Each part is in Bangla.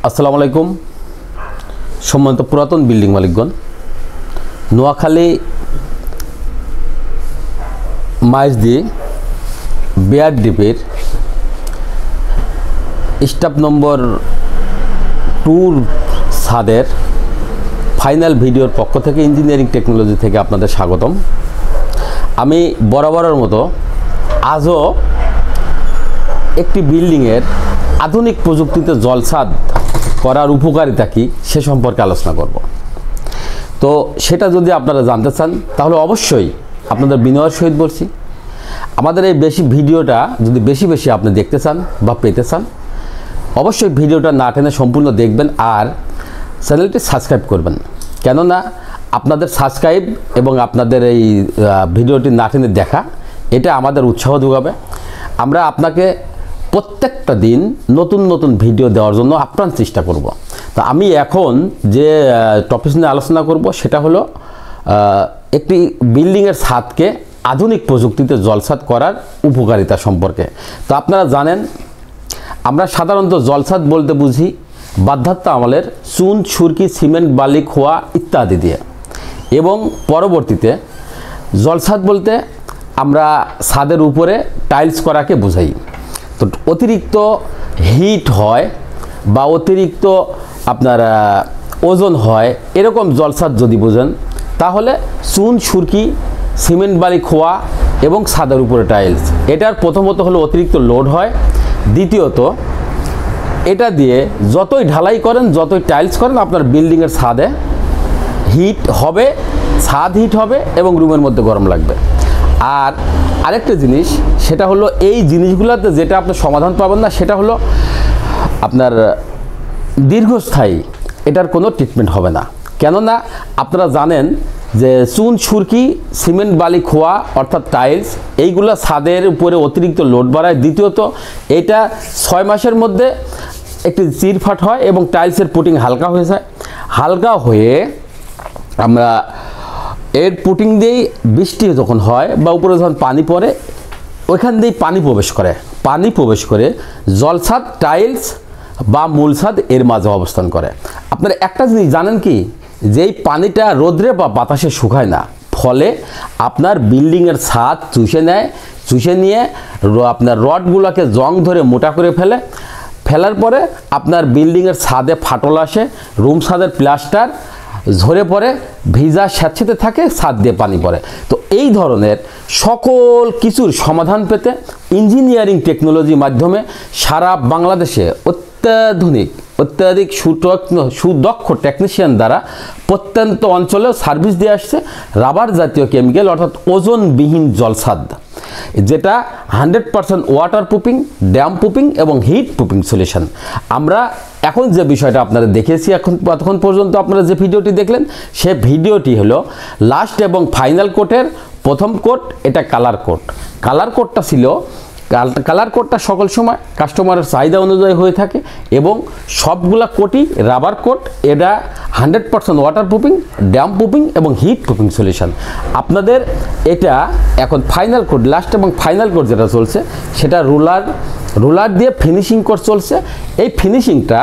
আসসালামু আলাইকুম সম্মানিত পুরাতন বিল্ডিং মালিকগণ, নোয়াখালী মাইজদি বেয়ার ডিপের স্টাফ নম্বর 2 ছাদের ফাইনাল ভিডিওর পক্ষ থেকে ইঞ্জিনিয়ারিং টেকনোলজি থেকে আপনাদের স্বাগতম। আমি বরাবরের মতো আজও একটি বিল্ডিংয়ের আধুনিক প্রযুক্তিতে জলছাদ করার উপকারিতা কী সে সম্পর্কে আলোচনা করব। তো সেটা যদি আপনারা জানতে চান তাহলে অবশ্যই আপনাদের বিনয়ের সহিত বলছি, আমাদের এই ভিডিওটা যদি বেশি আপনি দেখতে চান বা পেতে চান অবশ্যই ভিডিওটা না টেনে সম্পূর্ণ দেখবেন আর চ্যানেলটি সাবস্ক্রাইব করবেন। কেননা আপনাদের সাবস্ক্রাইব এবং আপনাদের এই ভিডিওটি না টেনে দেখা এটা আমাদের উৎসাহ যোগাবে। আমরা আপনাকে প্রত্যেকটা দিন নতুন নতুন ভিডিও দেওয়ার জন্য আপ্রাণ চেষ্টা করব। তো আমি এখন যে টপিক নিয়ে আলোচনা করব সেটা হলো একটি বিল্ডিংয়ের ছাদকে আধুনিক প্রযুক্তিতে জলছাদ করার উপকারিতা সম্পর্কে। তো আপনারা জানেন আমরা সাধারণত জলছাদ বলতে বুঝি বাধ্যাত্ম আমলের চুন, সুরকি, সিমেন্ট, বালি, খোয়া ইত্যাদি দিয়ে, এবং পরবর্তীতে জলছাদ বলতে আমরা ছাদের উপরে টাইলস করাকে বোঝাই। তো অতিরিক্ত হিট হয় বা অতিরিক্ত আপনার ওজন হয় এরকম জলছাদ যদি বোঝেন তাহলে চুন, সুরকি, সিমেন্ট, বালি, খোয়া এবং ছাদের উপরে টাইলস, এটার প্রথমত হলো অতিরিক্ত লোড হয়, দ্বিতীয়ত এটা দিয়ে যতই ঢালাই করেন যতই টাইলস করেন আপনার বিল্ডিংয়ের ছাদে হিট হবে, ছাদ হিট হবে এবং রুমের মধ্যে গরম লাগবে। আর আরেকটা জিনিস সেটা হলো এই জিনিসগুলোতে যেটা আপনার সমাধান পাবেন না সেটা হলো আপনার দীর্ঘস্থায়ী এটার কোনো ট্রিটমেন্ট হবে না। কেননা আপনারা জানেন যে চুন, সুরকি, সিমেন্ট, বালি, খোয়া অর্থাৎ টাইলস এইগুলো ছাদের উপরে অতিরিক্ত লোড বাড়ায়, দ্বিতীয়ত এটা 6 মাসের মধ্যে একটি চিরফাট হয় এবং টাইলসের পুটিং হালকা হয়ে যায়। হালকা হয়ে আমরা এর পুটিং দিয়েই বৃষ্টি যখন হয় বা উপরে যখন পানি পড়ে ওইখান দিয়েই পানি প্রবেশ করে জলছাদ, টাইলস বা মূল ছাদ এর মাঝে অবস্থান করে। আপনারা একটা জিনিস জানেন কি, যেই পানিটা রোদ্রে বা বাতাসে শুকায় না, ফলে আপনার বিল্ডিংয়ের ছাদ চুষে নিয়ে আপনার রডগুলোকে জং ধরে মোটা করে ফেলার পরে আপনার বিল্ডিংয়ের ছাদে ফাটল আসে, রুম ছাদের প্লাস্টার ঝরে পড়ে, ভিজা স্যাঁতসেঁতে থাকে, ছাদ দিয়ে পানি পড়ে। তো এই ধরনের সকল কিছুর সমাধান পেতে ইঞ্জিনিয়ারিং টেকনোলজির মাধ্যমে সারা বাংলাদেশে অত্যাধিক সুদক্ষ টেকনিশিয়ান দ্বারা প্রত্যন্ত অঞ্চলেও সার্ভিস দিয়ে আসছে রাবার জাতীয় কেমিক্যাল অর্থাৎ ওজনবিহীন জলছাদ, যেটা 100% ওয়াটার প্রুফিং, ড্যাম প্রুফিং এবং হিট প্রুফিং সলিউশন। আমরা এখন যে বিষয়টা আপনারা দেখেছি এতক্ষণ পর্যন্ত আপনারা যে ভিডিওটি দেখলেন সে ভিডিওটি হলো লাস্ট এবং ফাইনাল কোটের প্রথম কোট, এটা কালার কোটটা সকল সময় কাস্টমারের চাহিদা অনুযায়ী হয়ে থাকে এবং সবগুলা কোটই রাবার কোট, এটা 100% ওয়াটার প্রুফিং, ড্যাম প্রুফিং এবং হিট প্রুফিং সলিউশন। আপনাদের এটা এখন ফাইনাল কোট, লাস্ট এবং ফাইনাল কোট যেটা চলছে সেটা রোলার দিয়ে ফিনিশিং কোর্স চলছে। এই ফিনিশিংটা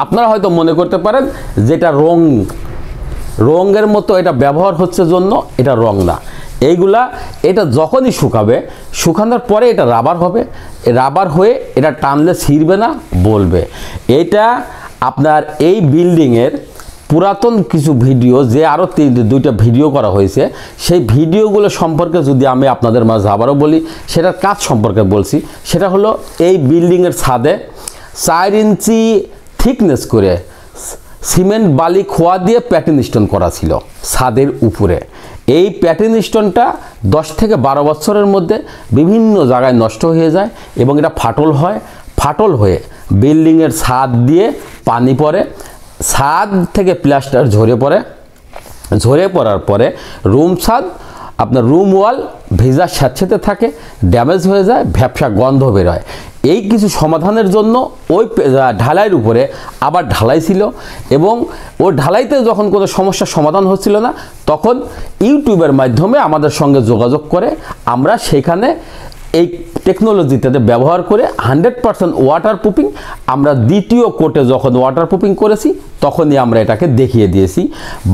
আপনারা হয়তো মনে করতে পারেন যেটা রঙের মতো এটা ব্যবহার হচ্ছে জন্য এটা রং না, এটা যখনই শুকানোর পরে এটা রাবার হয়ে এটা টানলে ছিঁড়বে না, বলবে। এটা আপনার এই বিল্ডিংয়ের পুরাতন কিছু ভিডিও যে আরও 2টা ভিডিও করা হয়েছে সেই ভিডিওগুলো সম্পর্কে যদি আমি আপনাদের মাঝে আবারও বলি, সেটার কাজ সম্পর্কে বলছি। সেটা হলো এই বিল্ডিংয়ের ছাদে 4 ইঞ্চি থিকনেস করে সিমেন্ট, বালি, খোয়া দিয়ে প্যাটিন স্টোন করা ছিল ছাদের উপরে। এই প্যাটিন স্টোনটা 10 থেকে 12 বছরের মধ্যে বিভিন্ন জায়গায় নষ্ট হয়ে যায় এবং এটা ফাটল হয়ে বিল্ডিংয়ের ছাদ দিয়ে পানি পড়ে, ছাদ থেকে প্লাস্টার ঝরে পড়ার পরে রুম ছাদ আপনার রুম ওয়াল ভিজা স্যাঁতসেঁতে থাকে, ড্যামেজ হয়ে যায়, ভ্যাপসা গন্ধ বেরোয়। এই কিছু সমাধানের জন্য ওই ঢালাইয়ের উপরে আবার ঢালাই ছিল এবং ওই ঢালাইতে যখন কোনো সমস্যার সমাধান হচ্ছিল না তখন ইউটিউবের মাধ্যমে আমাদের সঙ্গে যোগাযোগ করে আমরা সেখানে এই টেকনোলজিটাতে ব্যবহার করে 100% ওয়াটার প্রুফিং আমরা দ্বিতীয় কোটে যখন ওয়াটার প্রুফিং করেছি তখনই আমরা এটাকে দেখিয়ে দিয়েছি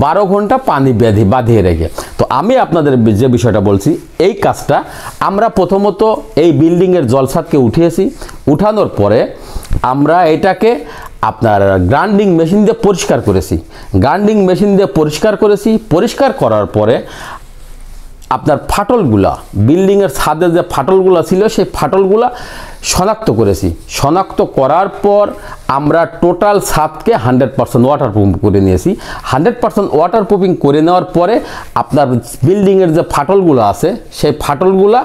12 ঘন্টা পানি বাঁধিয়ে রেখে। তো আমি আপনাদের যে বিষয়টা বলছি, এই কাজটা আমরা প্রথমত এই বিল্ডিংয়ের জলছাদকে উঠিয়েছি, উঠানোর পরে আমরা এটাকে আপনার গ্রাইন্ডিং মেশিন দিয়ে পরিষ্কার করেছি। গ্রাইন্ডিং মেশিন দিয়ে পরিষ্কার করেছি, পরিষ্কার করার পরে আপনার ফাটলগুলা, বিল্ডিংয়ের ছাদে যে ফাটলগুলা ছিল সেই ফাটলগুলা শনাক্ত করেছি। শনাক্ত করার পর আমরা টোটাল ছাদকে 100% ওয়াটার প্রুফিং করে নিয়েছি। 100% ওয়াটার প্রুফিং করে নেওয়ার পরে আপনার বিল্ডিংয়ের যে ফাটলগুলো আছে সেই ফাটলগুলা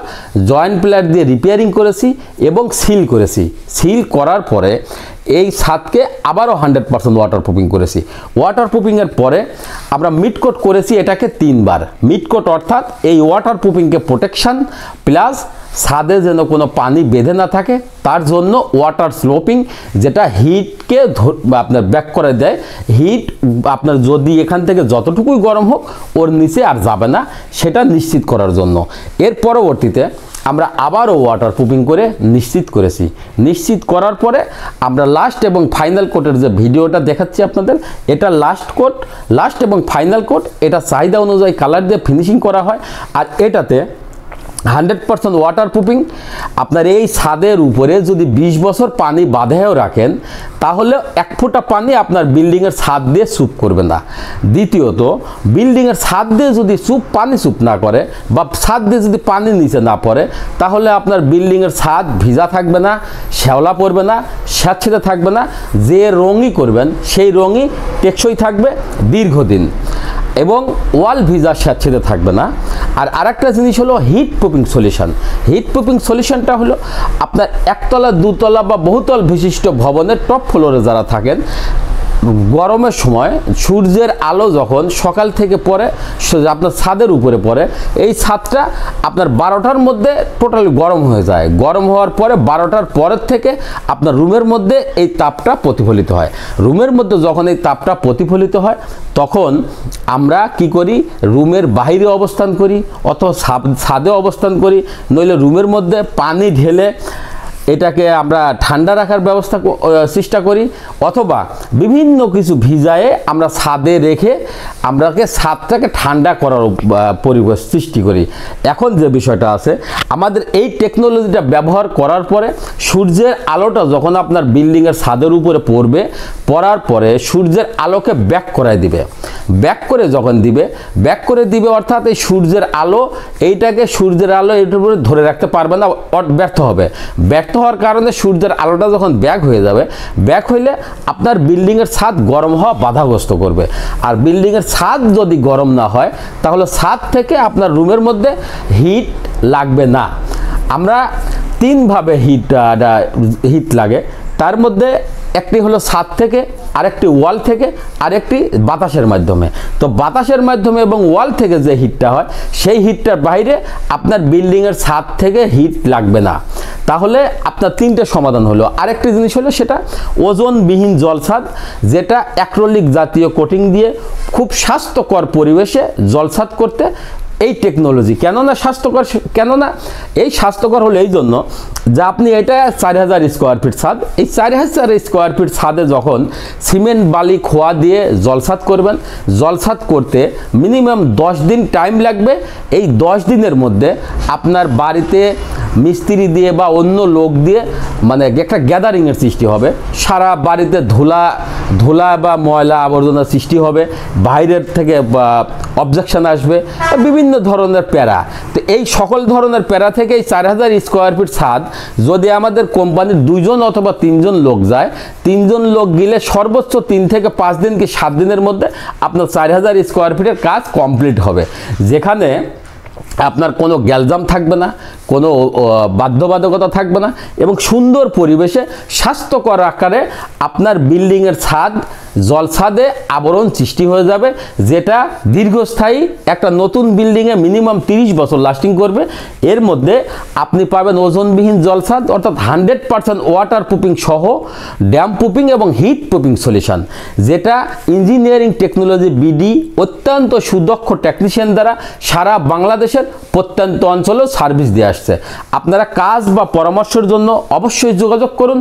জয়েন্ট প্লেট দিয়ে রিপেয়ারিং করেছি এবং সিল করেছি। সিল করার পরে এই ছাদকে আবারও 100% ওয়াটার প্রুফিং করেছি। ওয়াটার প্রুফিংয়ের পরে আমরা মিডকোট করেছি এটাকে 3 বার। মিডকোট অর্থাৎ এই ওয়াটার প্রুফিংকে প্রোটেকশান প্লাস ছাদে যেন কোনো পানি বেঁধে না থাকে তার জন্য ওয়াটার স্লোপিং, যেটা হিটকে আপনার ব্যাক করে দেয়। হিট আপনার যদি এখান থেকে যতটুকুই গরম হোক ওর নিচে আর যাবে না, সেটা নিশ্চিত করার জন্য। এর পরবর্তীতে আমরা আবারও ওয়াটার প্রুফিং করে নিশ্চিত করেছি। নিশ্চিত করার পরে আমরা লাস্ট এবং ফাইনাল কোটের যে ভিডিওটা দেখাচ্ছি আপনাদের, এটা লাস্ট কোট, লাস্ট এবং ফাইনাল কোট। এটা চাহিদা অনুযায়ী কালার দিয়ে ফিনিশিং করা হয়। আর এটাতে 100% ওয়াটার প্রুফিং। আপনার এই ছাদের উপরে যদি 20 বছর পানি বাঁধায়ও রাখেন তাহলে 1 ফোঁটা পানি আপনার বিল্ডিংয়ের ছাদ দিয়ে চুপ করবে না। দ্বিতীয়ত, বিল্ডিংয়ের ছাদ দিয়ে যদি পানি চুপ না করে বা ছাদ দিয়ে যদি পানি নিচে না পড়ে তাহলে আপনার বিল্ডিংয়ের ছাদ ভিজা থাকবে না, শ্যাওলা পড়বে না, স্যাঁতসেঁতে থাকবে না। যে রঙই করবেন সেই রঙই টেকসই থাকবে দীর্ঘদিন এবং ওয়াল ভিজা স্যাঁতসেঁতে থাকবে না। আর আরেকটা জিনিস হলো heat proofing solution. Heat proofing সলিউশনটা হলো আপনার একতলা, দুতলা বা বহুতল বিশিষ্ট ভবনের টপ ফ্লোরে যারা থাকেন, গরমের সময় সূর্যের আলো যখন সকাল থেকে পড়ে আপনার ছাদের উপরে পড়ে, এই ছাদটা আপনার 12টার মধ্যে টোটালি গরম হয়ে যায়। গরম হওয়ার পরে 12টার পরের থেকে আপনার রুমের মধ্যে এই তাপটা প্রতিফলিত হয়। রুমের মধ্যে যখন এই তাপটা প্রতিফলিত হয় তখন আমরা কি করি, রুমের বাইরে অবস্থান করি অথবা ছাদে অবস্থান করি, নইলে রুমের মধ্যে পানি ঢেলে এটাকে আমরা ঠান্ডা রাখার ব্যবস্থা চেষ্টা করি, অথবা বিভিন্ন কিছু ভিজায়ে আমরা ছাদে রেখে আমরাকে ছাদটাকে ঠান্ডা করার পরিবেশ সৃষ্টি করি। এখন যে বিষয়টা আছে, আমাদের এই টেকনোলজিটা ব্যবহার করার পরে সূর্যের আলোটা যখন আপনার বিল্ডিংয়ের ছাদের উপরে পড়ার পরে সূর্যের আলোকে ব্যাক করায় দিবে। ব্যাক করে যখন দিবে, ব্যাক করে দিবে অর্থাৎ এই সূর্যের আলো, এইটাকে সূর্যের আলো এটার উপরে ধরে রাখতে পারবে না, ব্যর্থ হবে। ব্যর্থ হওয়ার কারণে সূর্যের আলোটা যখন ব্যাক হয়ে যাবে, ব্যাক হইলে আপনার বিল্ডিংয়ের ছাদ গরম হওয়া বাধাগ্রস্ত করবে। আর বিল্ডিংয়ের ছাদ যদি গরম না হয় তাহলে ছাদ থেকে আপনার রুমের মধ্যে হিট লাগবে না। আমরা 3 ভাবে হিট লাগে। তার মধ্যে একটি হলো ছাদ থেকে, আরেকটি ওয়াল থেকে, আরেকটি বাতাসের মাধ্যমে। তো বাতাসের মাধ্যমে এবং ওয়াল থেকে যে হিটটা হয় সেই হিটটার বাইরে আপনার বিল্ডিংয়ের ছাদ থেকে হিট লাগবে না। তাহলে আপনার 3টে সমাধান হলো। আরেকটি জিনিস হলো সেটা ওজনবিহীন জলছাদ, যেটা অ্যাক্রিলিক জাতীয় কোটিং দিয়ে খুব স্বাস্থ্যকর পরিবেশে জলছাদ করতে এই টেকনোলজি। কেননা স্বাস্থ্যকর, কেননা এই স্বাস্থ্যকর হলো এই জন্য যে আপনি এটা 4000 স্কোয়ার ফিট ছাদ, এই 4000 স্কোয়ার ফিট ছাদে যখন সিমেন্ট বালি খোয়া দিয়ে জলছাদ করবেন, জলছাদ করতে মিনিমাম 10 দিন টাইম লাগবে। এই 10 দিনের মধ্যে আপনার বাড়িতে মিস্ত্রি দিয়ে বা অন্য লোক দিয়ে মানে একটা গ্যাদারিংয়ের সৃষ্টি হবে। সারা বাড়িতে ধুলা বা ময়লা আবর্জনা সৃষ্টি হবে, বাইরের থেকে অবজেকশন আসবে, বিভিন্ন ধরনের প্যারা। তো এই সকল ধরনের প্যারা থেকে এই 4000 স্কোয়ার ফিট ছাদ যদি আমাদের কোম্পানির 2 জন অথবা 3 জন লোক যায়, 3 জন লোক গেলে সর্বোচ্চ 3 থেকে 5 দিন কি 7 দিনের মধ্যে আপনার 4000 স্কোয়ার ফিটের কাজ কমপ্লিট হবে, যেখানে আপনার কোনো গ্যালজাম থাকবে না, কোনো বাধ্যবাধকতা থাকবে না এবং সুন্দর পরিবেশে স্বাস্থ্যকর আকারে আপনার বিল্ডিংয়ের ছাদ জলছাদে আবরণ সৃষ্টি হয়ে যাবে, যেটা দীর্ঘস্থায়ী একটা নতুন বিল্ডিংয়ে মিনিমাম 30 বছর লাস্টিং করবে। এর মধ্যে আপনি পাবেন ওজনবিহীন জলছাদ, অর্থাৎ 100% ওয়াটার প্রুফিং সহ ড্যাম প্রুফিং এবং হিট প্রুফিং সলিউশন, যেটা ইঞ্জিনিয়ারিং টেকনোলজি বিডি অত্যন্ত সুদক্ষ টেকনিশিয়ান দ্বারা সারা বাংলাদেশের প্রত্যন্ত অঞ্চলেও সার্ভিস দিয়ে আসছে। আপনারা কাজ বা পরামর্শের জন্য অবশ্যই যোগাযোগ করুন।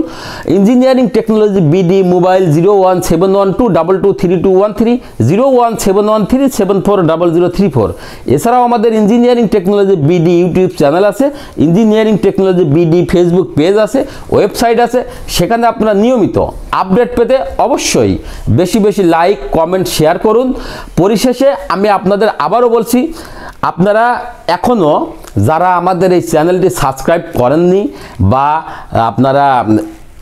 Engineering technology BD, mobile 01712223213, 01713740034। এছাড়াও আমাদের engineering technology BD YouTube channel আছে, engineering technology BD Facebook page আছে, ওয়েবসাইট আছে। সেখানে আপনারা নিয়মিত আপডেট পেতে অবশ্যই বেশি বেশি লাইক, কমেন্ট, শেয়ার করুন। পরিশেষে আমি আপনাদের আবারও বলছি, আপনারা এখনও যারা আমাদের এই চ্যানেলটি সাবস্ক্রাইব করেননি বা আপনারা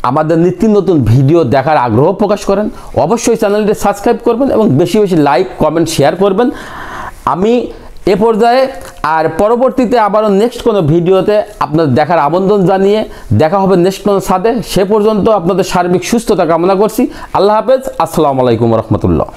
আমাদের নিত্য নতুন ভিডিও দেখার আগ্রহ প্রকাশ করেন, অবশ্যই চ্যানেলটি সাবস্ক্রাইব করবেন এবং বেশি বেশি লাইক, কমেন্ট, শেয়ার করবেন। আমি এ পর্যায়ে আর পরবর্তীতে আবারও নেক্সট কোনো ভিডিওতে আপনাদের দেখার আমন্ত্রণ জানিয়ে দেখা হবে নেক্সট কোনো ছাদে। সে পর্যন্ত আপনাদের সার্বিক সুস্থতা কামনা করছি। আল্লাহ হাফেজ। আসসালামু আলাইকুম রহমতুল্লাহ।